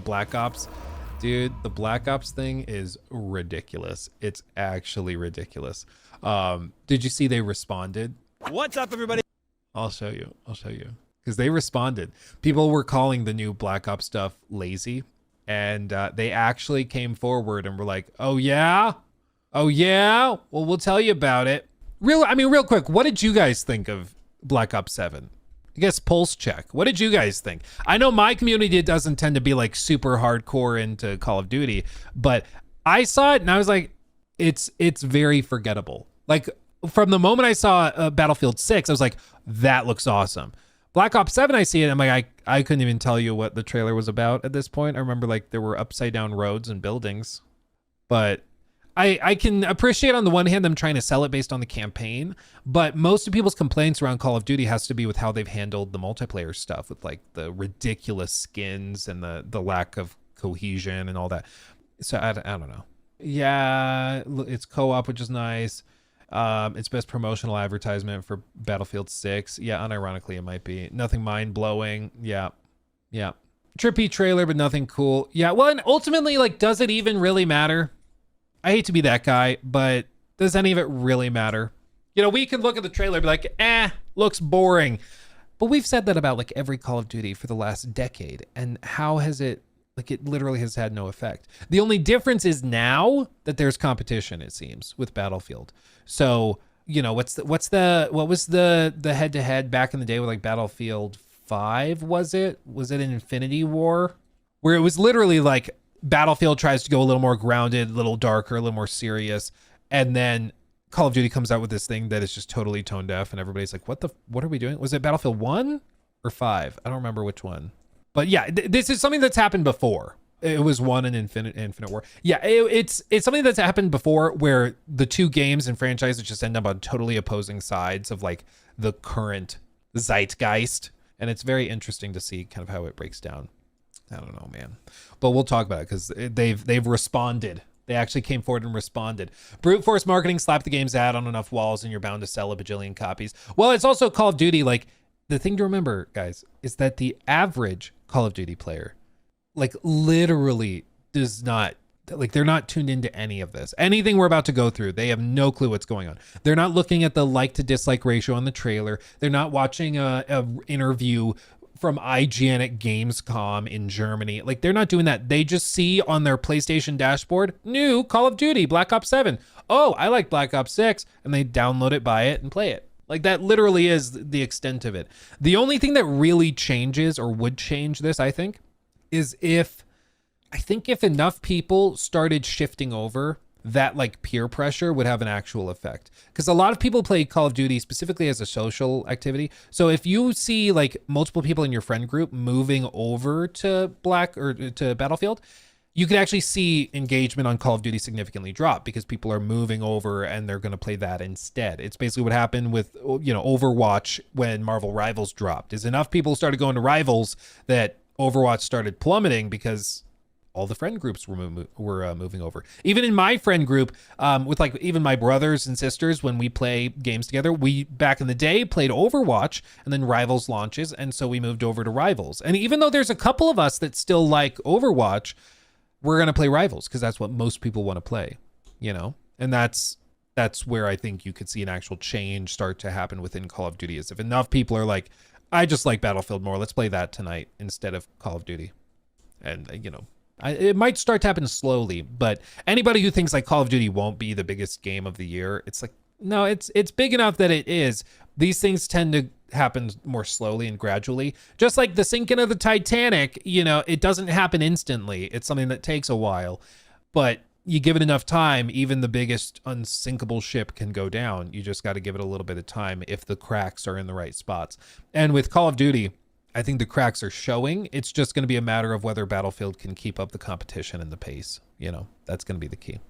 Black Ops. Dude, the Black Ops thing is ridiculous. It's actually ridiculous. Did you see they responded? What's up, everybody? I'll show you. I'll show you. Because they responded. People were calling the new Black Ops stuff lazy. And they actually came forward and were like, oh, yeah? Oh, yeah? Well, we'll tell you about it. Real quick, what did you guys think of Black Ops 7? I guess pulse check. What did you guys think? I know my community doesn't tend to be like super hardcore into Call of Duty, but I saw it and I was like, it's very forgettable. Like from the moment I saw Battlefield 6, I was like, that looks awesome. Black Ops 7, I see it. I'm like, I couldn't even tell you what the trailer was about at this point. I remember like there were upside down roads and buildings, but I can appreciate on the one hand them trying to sell it based on the campaign, but most of people's complaints around Call of Duty has to be with how they've handled the multiplayer stuff with like the ridiculous skins and the lack of cohesion and all that. So I don't know. Yeah, it's co-op, which is nice. It's best promotional advertisement for Battlefield 6. Yeah, unironically it might be. Nothing mind-blowing. Yeah. Trippy trailer, but nothing cool. Yeah, well, and ultimately, like, does it even really matter? I hate to be that guy, but does any of it really matter? You know, we can look at the trailer and be like, looks boring. But we've said that about like every Call of Duty for the last decade. And how has it, like it literally has had no effect. The only difference is now that there's competition, it seems, with Battlefield. So, you know, what was the head-to-head back in the day with like Battlefield 5, was it? Was it an Infinity War? Where it was literally like, Battlefield tries to go a little more grounded, a little darker, a little more serious, and then Call of Duty comes out with this thing that is just totally tone deaf, and everybody's like, what are we doing? Was it Battlefield 1 or 5? I don't remember which one. But yeah, this is something that's happened before. It was 1 in Infinite War. Yeah, it's something that's happened before where the two games and franchises just end up on totally opposing sides of like the current zeitgeist, and it's very interesting to see kind of how it breaks down. I don't know, man. But we'll talk about it because they've responded. They actually came forward and responded. Brute force marketing, slap the game's ad on enough walls and you're bound to sell a bajillion copies. Well, it's also Call of Duty. Like, the thing to remember, guys, is that the average Call of Duty player, like, literally does not, like, they're not tuned into any of this. Anything we're about to go through, they have no clue what's going on. They're not looking at the like to dislike ratio on the trailer. They're not watching a interview from IGN at Gamescom in Germany. Like, they're not doing that. They just see on their PlayStation dashboard, new Call of Duty, Black Ops 7. Oh, I like Black Ops 6. And they download it, buy it, and play it. Like, that literally is the extent of it. The only thing that really changes or would change this, I think, is if enough people started shifting over, that like peer pressure would have an actual effect. Because a lot of people play Call of Duty specifically as a social activity. So if you see like multiple people in your friend group moving over to to Battlefield, you could actually see engagement on Call of Duty significantly drop because people are moving over and they're going to play that instead. It's basically what happened with, you know, Overwatch when Marvel Rivals dropped. Is enough people started going to Rivals that Overwatch started plummeting because all the friend groups were moving over. Even in my friend group, with like even my brothers and sisters, when we play games together, we back in the day played Overwatch and then Rivals launches. And so we moved over to Rivals. And even though there's a couple of us that still like Overwatch, we're going to play Rivals because that's what most people want to play, you know? And that's where I think you could see an actual change start to happen within Call of Duty, is if enough people are like, I just like Battlefield more. Let's play that tonight instead of Call of Duty. And, you know, it might start to happen slowly, but anybody who thinks like Call of Duty won't be the biggest game of the year, it's like, no, it's big enough that it is. These things tend to happen more slowly and gradually. Just like the sinking of the Titanic, you know, it doesn't happen instantly. It's something that takes a while, but you give it enough time, even the biggest unsinkable ship can go down. You just got to give it a little bit of time if the cracks are in the right spots. And with Call of Duty, I think the cracks are showing. It's just going to be a matter of whether Battlefield can keep up the competition and the pace. You know, that's going to be the key.